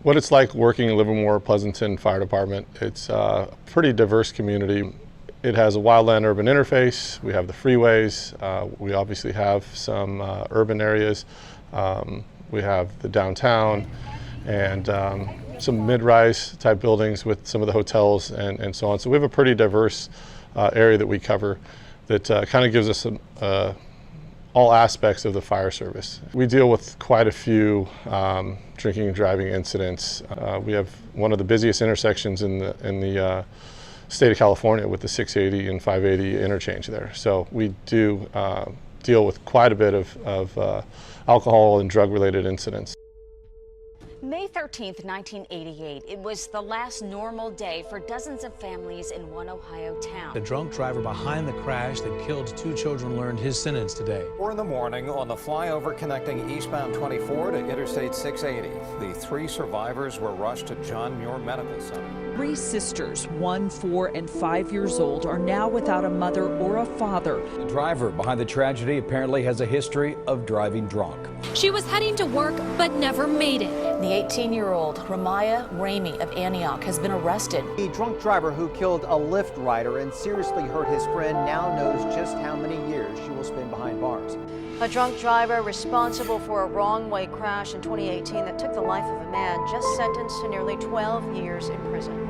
What it's like working in Livermore Pleasanton Fire Department, it's a pretty diverse community. It has a wildland-urban interface. We have the freeways. We obviously have some urban areas. We have the downtown and some mid-rise type buildings with some of the hotels and so on. So we have a pretty diverse area that we cover that kind of gives us all aspects of the fire service. We deal with quite a few drinking and driving incidents. We have one of the busiest intersections in the state of California with the 680 and 580 interchange there. So we do deal with quite a bit of alcohol and drug-related incidents. May 13th, 1988. It was the last normal day for dozens of families in one Ohio town. The drunk driver behind the crash that killed 2 children learned his sentence today. 4 in the morning on the flyover connecting eastbound 24 to Interstate 680. The 3 survivors were rushed to John Muir Medical Center. 3 sisters, 1, 4, and 5 years old, are now without a mother or a father. The driver behind the tragedy apparently has a history of driving drunk. She was heading to work but never made it. The 18-year-old Ramaya Ramey of Antioch has been arrested. The drunk driver who killed a Lyft rider and seriously hurt his friend now knows just how many years she will spend behind bars. A drunk driver responsible for a wrong-way crash in 2018 that took the life of a man just sentenced to nearly 12 years in prison.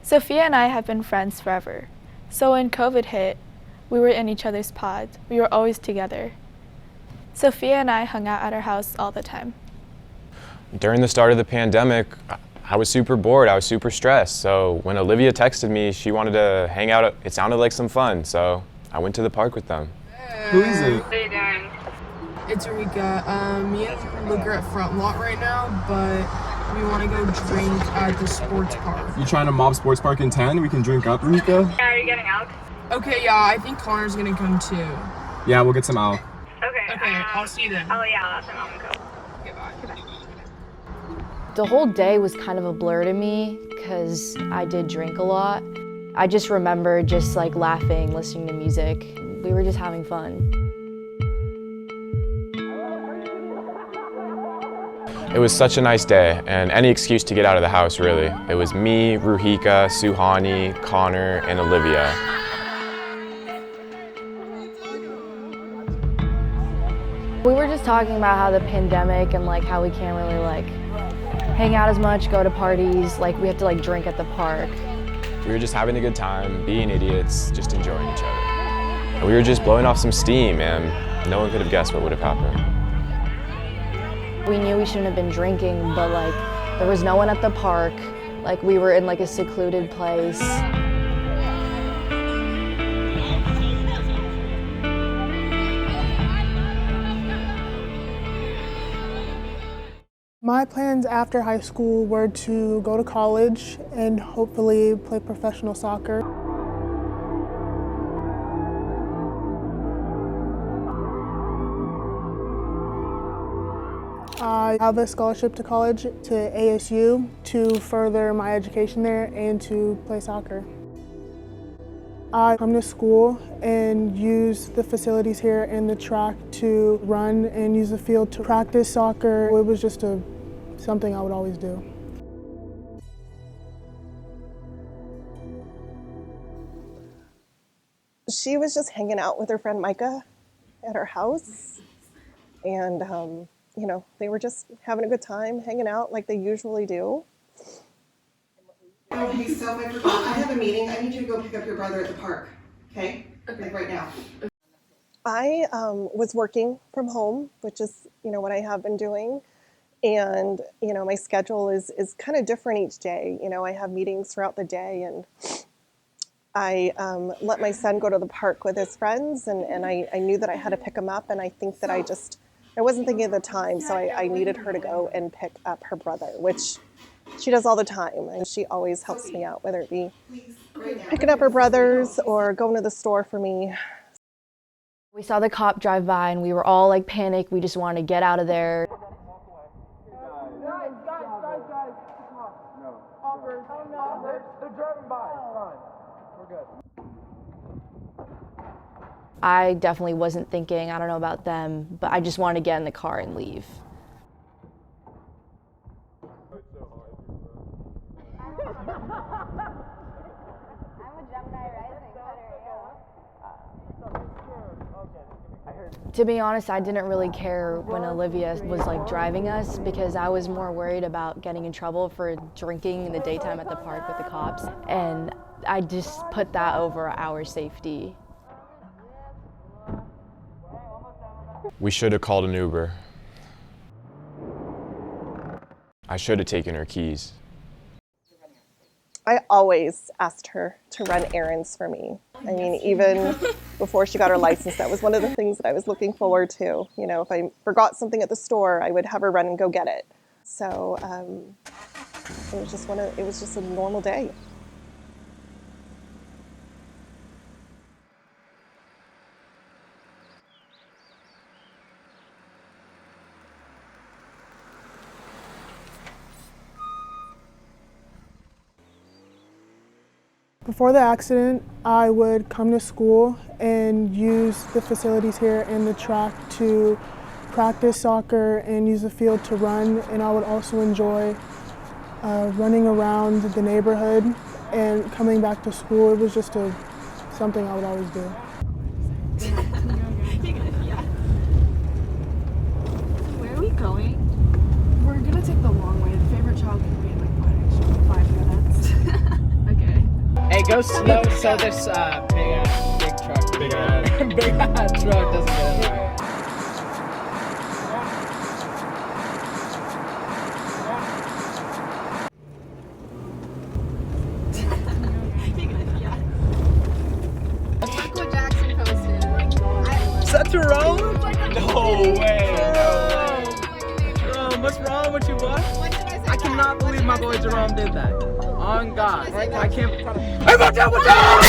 Sophia and I have been friends forever. So when COVID hit, we were in each other's pods. We were always together. Sophia and I hung out at our house all the time. During the start of the pandemic, I was super bored, I was super stressed. So when Olivia texted me, she wanted to hang out. It sounded like some fun, so I went to the park with them. Who is it? How you doing? It's Rika. Me and Luke are at Front Lot right now, but we want to go drink at the sports park. You trying to mob sports park in 10? We can drink up, Rika? Yeah, are you getting out? Okay, yeah, I think Connor's gonna come too. Yeah, we'll get some out. Okay, I'll see you then. Oh yeah, I'll ask my mom to go. Okay, bye. The whole day was kind of a blur to me because I did drink a lot. I just remember just like laughing, listening to music. We were just having fun. It was such a nice day, and any excuse to get out of the house, really. It was me, Ruhika, Suhani, Connor, and Olivia. We were just talking about how the pandemic and like how we can't really like hang out as much, go to parties, like we have to like drink at the park. We were just having a good time, being idiots, just enjoying each other. And we were just blowing off some steam, and no one could have guessed what would have happened. We knew we shouldn't have been drinking, but like there was no one at the park. Like we were in like a secluded place. My plans after high school were to go to college and hopefully play professional soccer. I have a scholarship to college to ASU to further my education there and to play soccer. I come to school and use the facilities here and the track to run and use the field to practice soccer. It was just something I would always do. She was just hanging out with her friend Micah at her house, and you know, they were just having a good time, hanging out like they usually do. Oh, hey, Steph, I forgot. I have a meeting. I need you to go pick up your brother at the park, okay? Like right now. I was working from home, which is, you know, what I have been doing. And, you know, my schedule is kind of different each day. You know, I have meetings throughout the day, and I let my son go to the park with his friends, and I knew that I had to pick him up, and I think that I wasn't thinking of the time, so I needed her to go and pick up her brother, which she does all the time, and she always helps me out, whether it be picking up her brothers or going to the store for me. We saw the cop drive by and we were all like panicked. We just wanted to get out of there. Guys. No. They're driving by. It's fine. We're I definitely wasn't thinking, I don't know about them, but I just wanted to get in the car and leave. To be honest, I didn't really care when Olivia was like driving us because I was more worried about getting in trouble for drinking in the daytime at the park with the cops, and I just put that over our safety. We should have called an Uber. I should have taken her keys. I always asked her to run errands for me. I mean, even before she got her license, that was one of the things that I was looking forward to. You know, if I forgot something at the store, I would have her run and go get it. So it was just a normal day. Before the accident, I would come to school and use the facilities here and the track to practice soccer and use the field to run, and I would also enjoy running around the neighborhood and coming back to school. It was just something I would always do. Where are we going? We're gonna take the long way. The favorite child can wait like 5 minutes. Okay. Hey, go slow so this big truck. Big ass truck doesn't get in the way. Is that Jerome? No way. Jerome, what's wrong with you, boy? I cannot believe my boy Jerome did that. On God. I can't. Hey, watch out, watch out!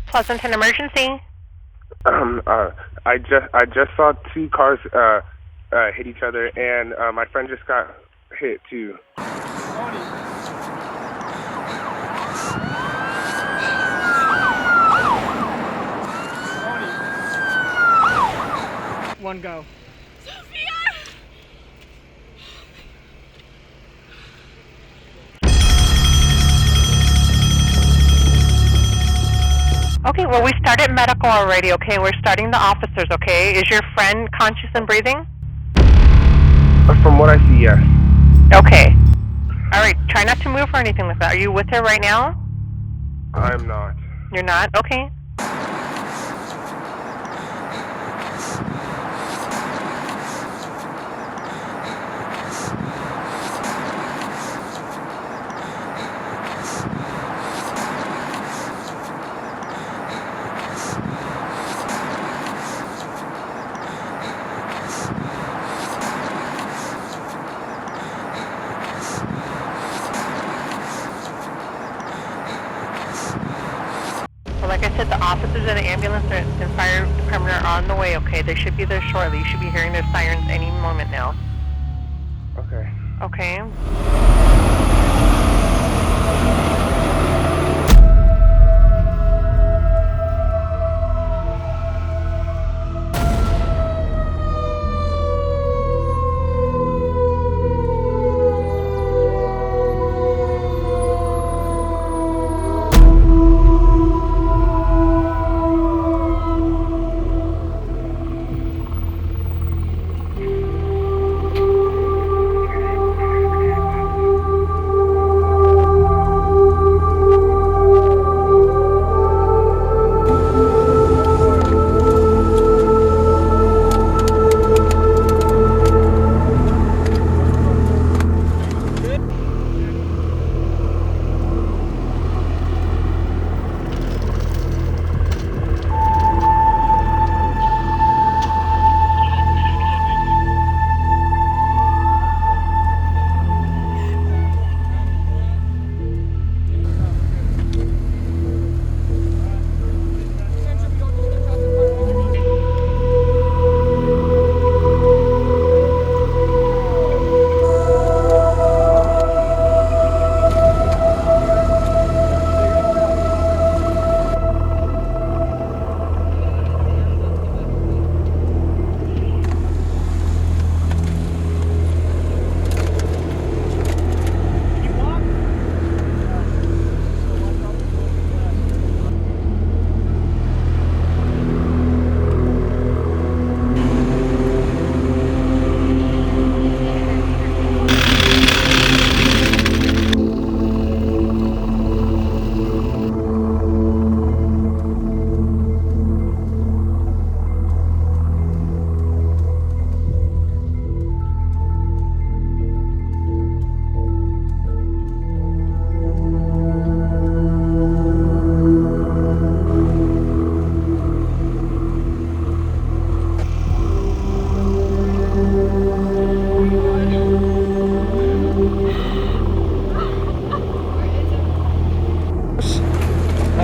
Pleasanton emergency. I just saw two cars hit each other, and my friend just got hit too. One go. Okay, well, we started medical already, okay? We're starting the officers, okay? Is your friend conscious and breathing? From what I see, yes. Okay. All right, try not to move or anything like that. Are you with her right now? I'm not. You're not? Okay. Like I said, the officers and the ambulance and fire department are on the way, okay? They should be there shortly. You should be hearing their sirens any moment now. Okay. Okay?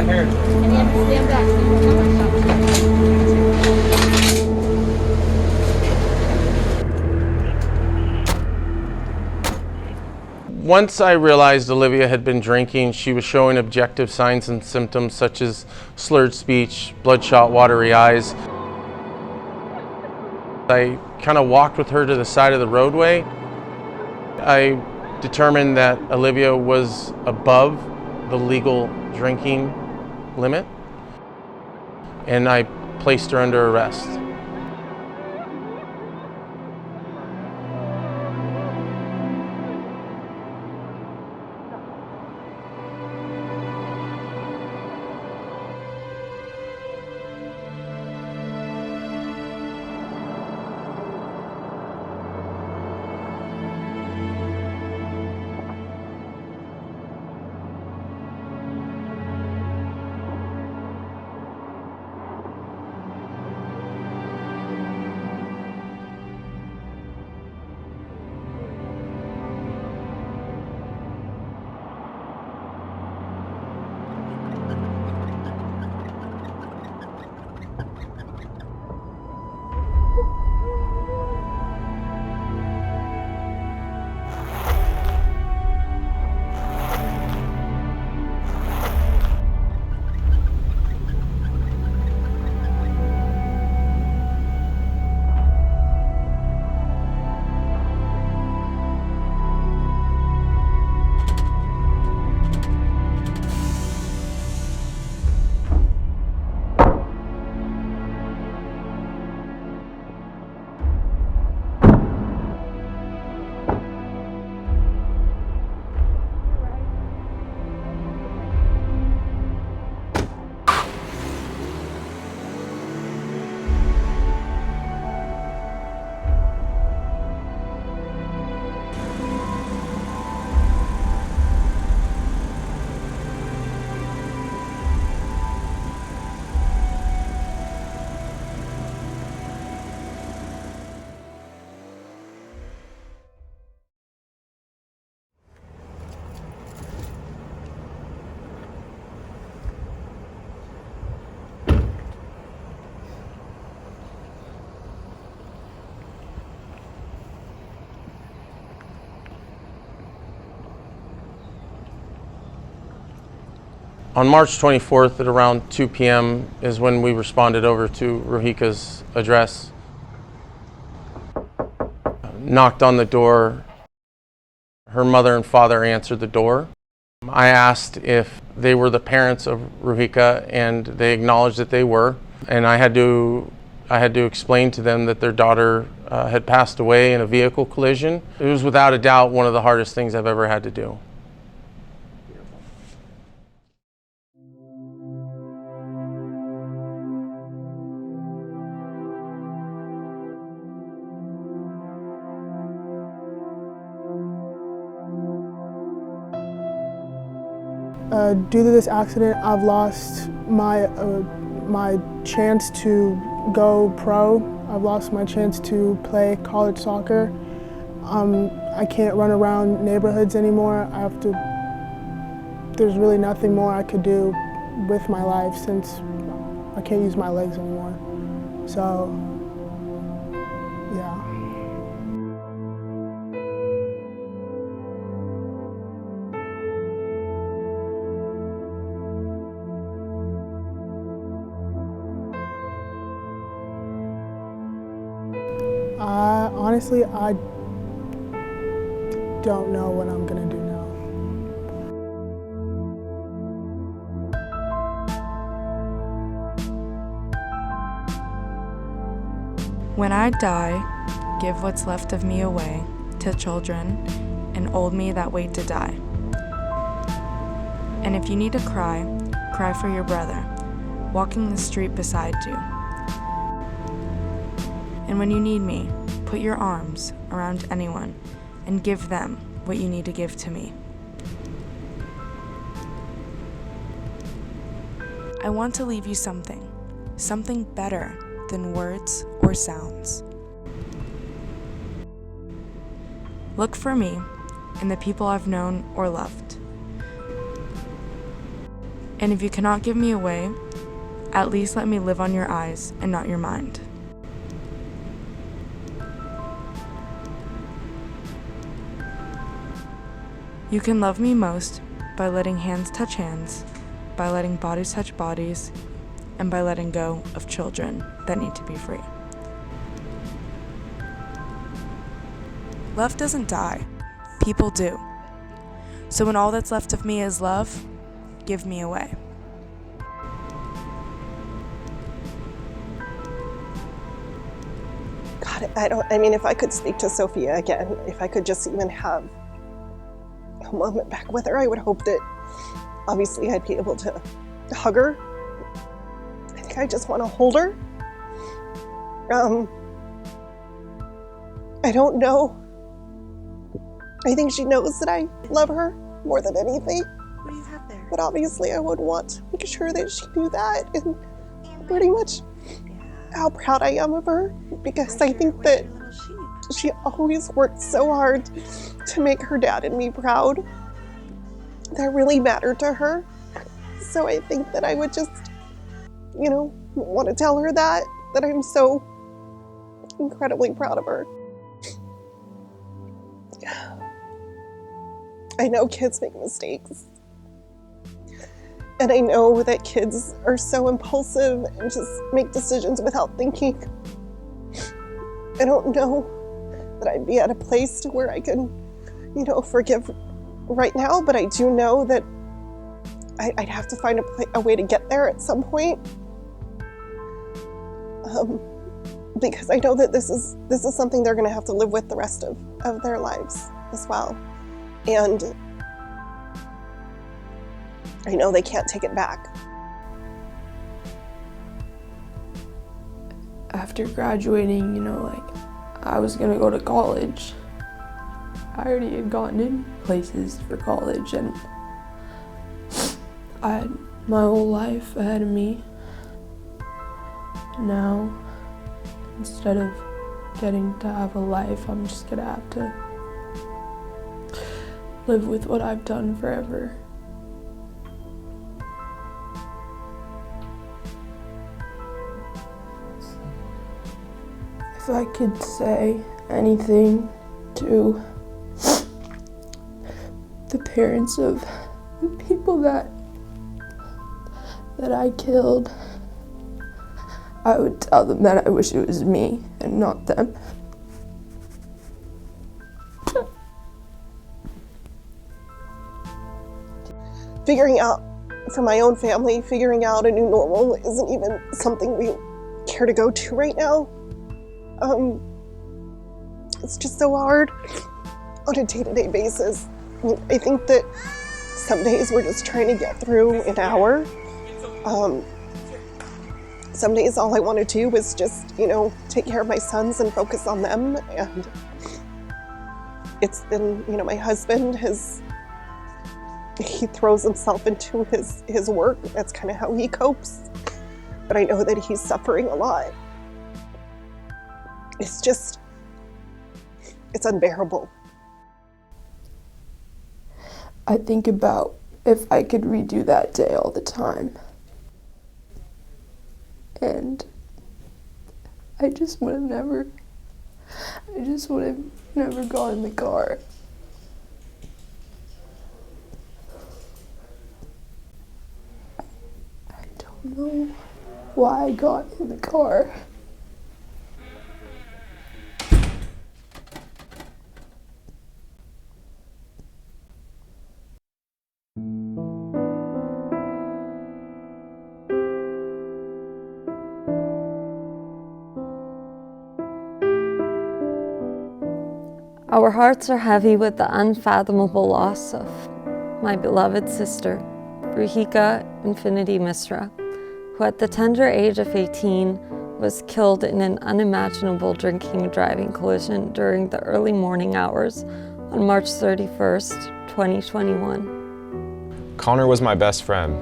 right here. And you have to stand back so you don't get Once I realized Olivia had been drinking, she was showing objective signs and symptoms such as slurred speech, bloodshot, watery eyes. I kind of walked with her to the side of the roadway. I determined that Olivia was above the legal drinking limit, and I placed her under arrest. On March 24th at around 2 p.m. is when we responded over to Ruhika's address. Knocked on the door. Her mother and father answered the door. I asked if they were the parents of Ruhika, and they acknowledged that they were. And I had to explain to them that their daughter had passed away in a vehicle collision. It was without a doubt one of the hardest things I've ever had to do. Due to this accident, I've lost my chance to go pro. I've lost my chance to play college soccer. I can't run around neighborhoods anymore. There's really nothing more I could do with my life since I can't use my legs anymore. So, yeah. Honestly, I don't know what I'm gonna do now. When I die, give what's left of me away to children and old me that wait to die. And if you need to cry, cry for your brother, walking the street beside you. And when you need me, put your arms around anyone and give them what you need to give to me. I want to leave you something better than words or sounds. Look for me in the people I've known or loved. And if you cannot give me away, at least let me live on your eyes and not your mind. You can love me most by letting hands touch hands, by letting bodies touch bodies, and by letting go of children that need to be free. Love doesn't die, people do. So when all that's left of me is love, give me away. God, I mean, if I could speak to Sophia again, if I could just even have a moment back with her, I would hope that obviously I'd be able to hug her. I think I just want to hold her. I don't know. I think she knows that I love her more than anything. What do you have there? But obviously I would want to make sure that she knew that, and pretty much how proud I am of her, because I think that she always worked so hard to make her dad and me proud. That really mattered to her. So I think that I would just, want to tell her that I'm so incredibly proud of her. I know kids make mistakes. And I know that kids are so impulsive and just make decisions without thinking. I don't know that I'd be at a place to where I can, forgive right now, but I do know that I'd have to find a way to get there at some point. Because I know that this is something they're going to have to live with the rest of their lives as well. And I know they can't take it back. After graduating, I was gonna go to college. I already had gotten in places for college, and I had my whole life ahead of me. Now, instead of getting to have a life, I'm just gonna have to live with what I've done forever. If I could say anything to the parents of the people that I killed, I would tell them that I wish it was me and not them. Figuring out for my own family, figuring out a new normal isn't even something we care to go to right now. It's just so hard on a day-to-day basis. I think that some days we're just trying to get through an hour. Some days all I want to do is just, take care of my sons and focus on them. And it's been, my husband he throws himself into his work. That's kind of how he copes. But I know that he's suffering a lot. It's unbearable. I think about if I could redo that day all the time. And I just would have never got in the car. I don't know why I got in the car. Our hearts are heavy with the unfathomable loss of my beloved sister, Ruhika Infinity Misra, who at the tender age of 18 was killed in an unimaginable drinking and driving collision during the early morning hours on March 31st, 2021. Connor was my best friend.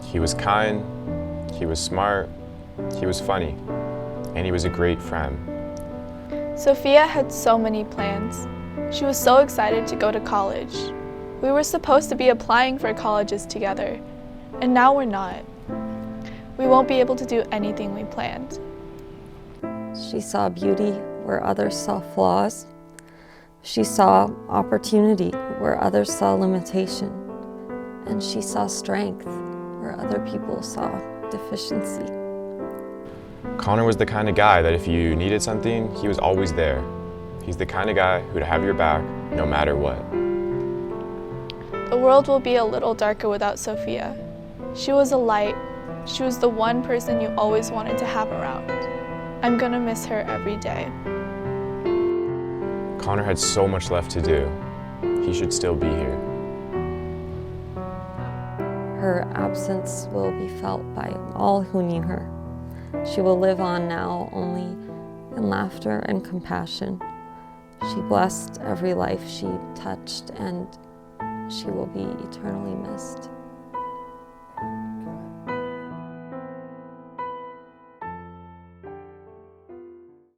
He was kind, he was smart, he was funny, and he was a great friend. Sophia had so many plans. She was so excited to go to college. We were supposed to be applying for colleges together. And now we're not. We won't be able to do anything we planned. She saw beauty where others saw flaws. She saw opportunity where others saw limitation. And she saw strength where other people saw deficiency. Connor was the kind of guy that if you needed something, he was always there. He's the kind of guy who'd have your back no matter what. The world will be a little darker without Sophia. She was a light. She was the one person you always wanted to have around. I'm gonna miss her every day. Connor had so much left to do. He should still be here. Her absence will be felt by all who knew her. She will live on now only in laughter and compassion. She blessed every life she touched, and she will be eternally missed.